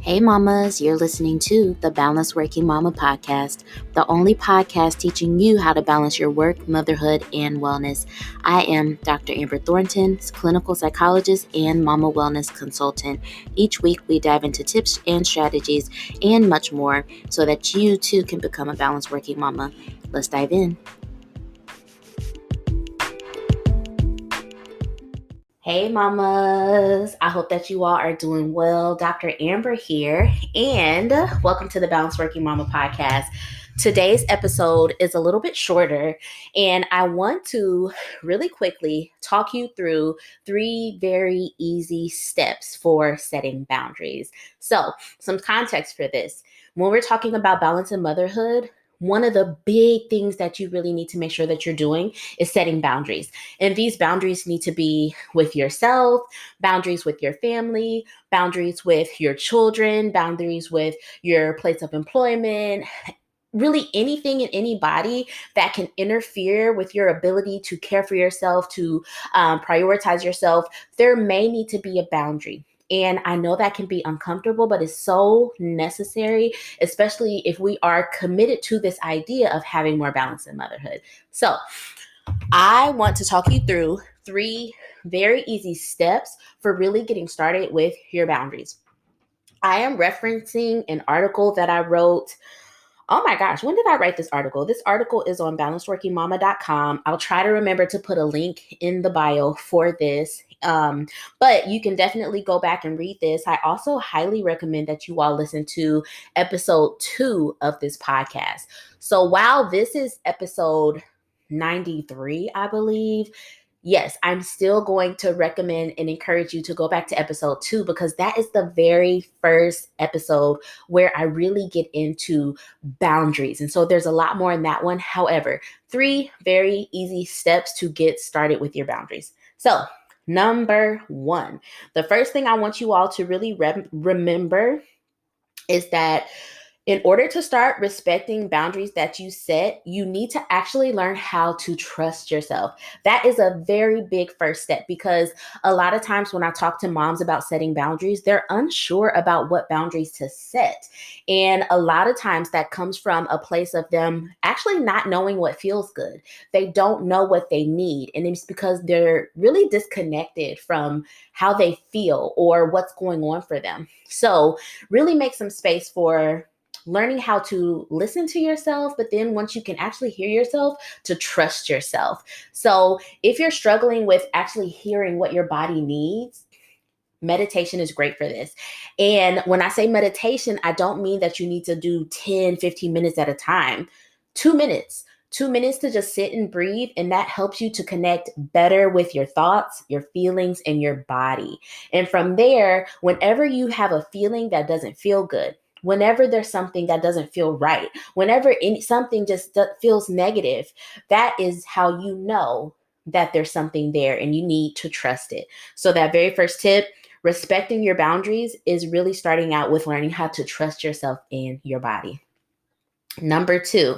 Hey mamas, you're listening to the Balanced Working Mama podcast, the only podcast teaching you how to balance your work, motherhood, and wellness. I am Dr. Amber Thornton, clinical psychologist and mama wellness consultant. Each week we dive into tips and strategies and much more so that you too can become a balanced working mama. Let's dive in. Hey mamas, I hope that you all are doing well. Dr. Amber here, and welcome to the Balanced Working Mama podcast. Today's episode is a little bit shorter, and I want to really quickly talk you through 3 very easy steps for setting boundaries. So, some context for this. When we're talking about balance in motherhood, one of the big things that you really need to make sure that you're doing is setting boundaries. And these boundaries need to be with yourself, boundaries with your family, boundaries with your children, boundaries with your place of employment, really anything and anybody that can interfere with your ability to care for yourself, to prioritize yourself. There may need to be a boundary. And I know that can be uncomfortable, but it's so necessary, especially if we are committed to this idea of having more balance in motherhood. So I want to talk you through 3 very easy steps for really getting started with your boundaries. I am referencing an article that I wrote. Oh my gosh, when did I write this article? This article is on balancedworkingmama.com. I'll try to remember to put a link in the bio for this. But you can definitely go back and read this. I also highly recommend that you all listen to episode 2 of this podcast. So while this is episode 93, I believe, yes, I'm still going to recommend and encourage you to go back to episode 2 because that is the very first episode where I really get into boundaries. And so there's a lot more in that one. However, 3 very easy steps to get started with your boundaries. So, number 1, the first thing I want you all to really remember is that in order to start respecting boundaries that you set, you need to actually learn how to trust yourself. That is a very big first step because a lot of times when I talk to moms about setting boundaries, they're unsure about what boundaries to set. And a lot of times that comes from a place of them actually not knowing what feels good. They don't know what they need. And it's because they're really disconnected from how they feel or what's going on for them. So really make some space for learning how to listen to yourself, but then once you can actually hear yourself, to trust yourself. So if you're struggling with actually hearing what your body needs, meditation is great for this. And when I say meditation, I don't mean that you need to do 10, 15 minutes at a time. 2 minutes. 2 minutes to just sit and breathe, and that helps you to connect better with your thoughts, your feelings, and your body. And from there, whenever you have a feeling that doesn't feel good, whenever there's something that doesn't feel right, whenever something just feels negative, that is how you know that there's something there and you need to trust it. So that very first tip, respecting your boundaries, is really starting out with learning how to trust yourself and your body. Number 2,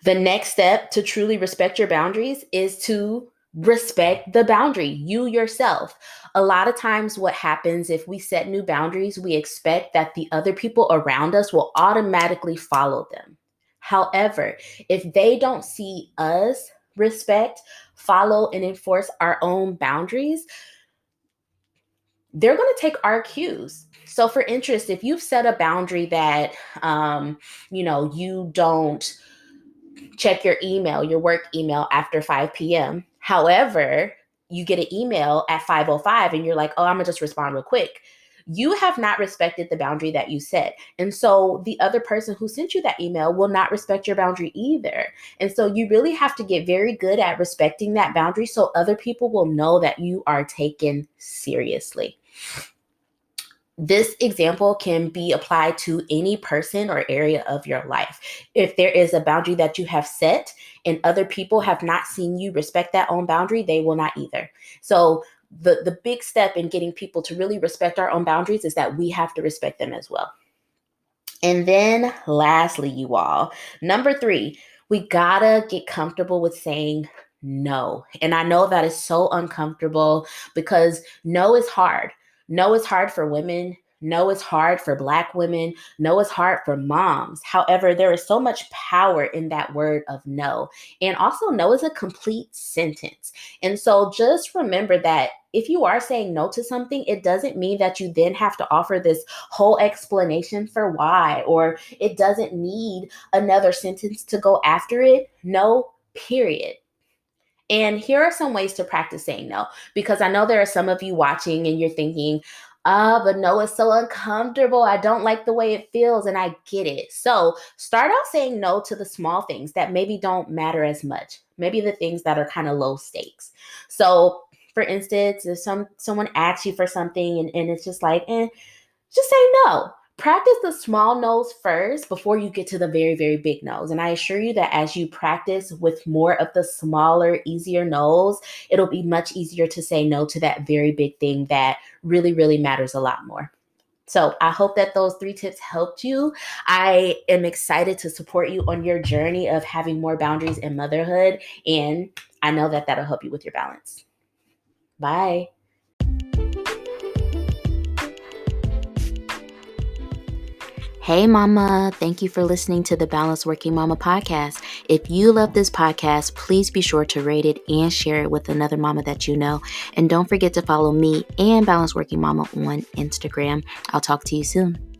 the next step to truly respect your boundaries is to respect the boundary, you yourself. A lot of times what happens if we set new boundaries, we expect that the other people around us will automatically follow them. However, if they don't see us respect, follow, and enforce our own boundaries, they're going to take our cues. So for interest, if you've set a boundary that, you don't check your email, your work email after 5 p.m. However, you get an email at 5:05 and you're like, oh, I'm gonna just respond real quick. You have not respected the boundary that you set. And so the other person who sent you that email will not respect your boundary either. And so you really have to get very good at respecting that boundary so other people will know that you are taken seriously. This example can be applied to any person or area of your life. If there is a boundary that you have set and other people have not seen you respect that own boundary, they will not either. So the big step in getting people to really respect our own boundaries is that we have to respect them as well. And then lastly, you all, number 3, we gotta get comfortable with saying no. And I know that is so uncomfortable because no is hard. No is hard for women. No is hard for Black women. No is hard for moms. However, there is so much power in that word of no. And also, no is a complete sentence. And so just remember that if you are saying no to something, it doesn't mean that you then have to offer this whole explanation for why, or it doesn't need another sentence to go after it. No, period. And here are some ways to practice saying no, because I know there are some of you watching and you're thinking, but no is so uncomfortable. I don't like the way it feels, and I get it. So start out saying no to the small things that maybe don't matter as much, maybe the things that are kind of low stakes. So for instance, if someone asks you for something and it's just like, just say no. Practice the small no's first before you get to the very, very big no's. And I assure you that as you practice with more of the smaller, easier no's, it'll be much easier to say no to that very big thing that really, really matters a lot more. So I hope that those 3 tips helped you. I am excited to support you on your journey of having more boundaries in motherhood. And I know that that'll help you with your balance. Bye. Hey, Mama. Thank you for listening to the Balanced Working Mama podcast. If you love this podcast, please be sure to rate it and share it with another mama that you know. And don't forget to follow me and Balanced Working Mama on Instagram. I'll talk to you soon.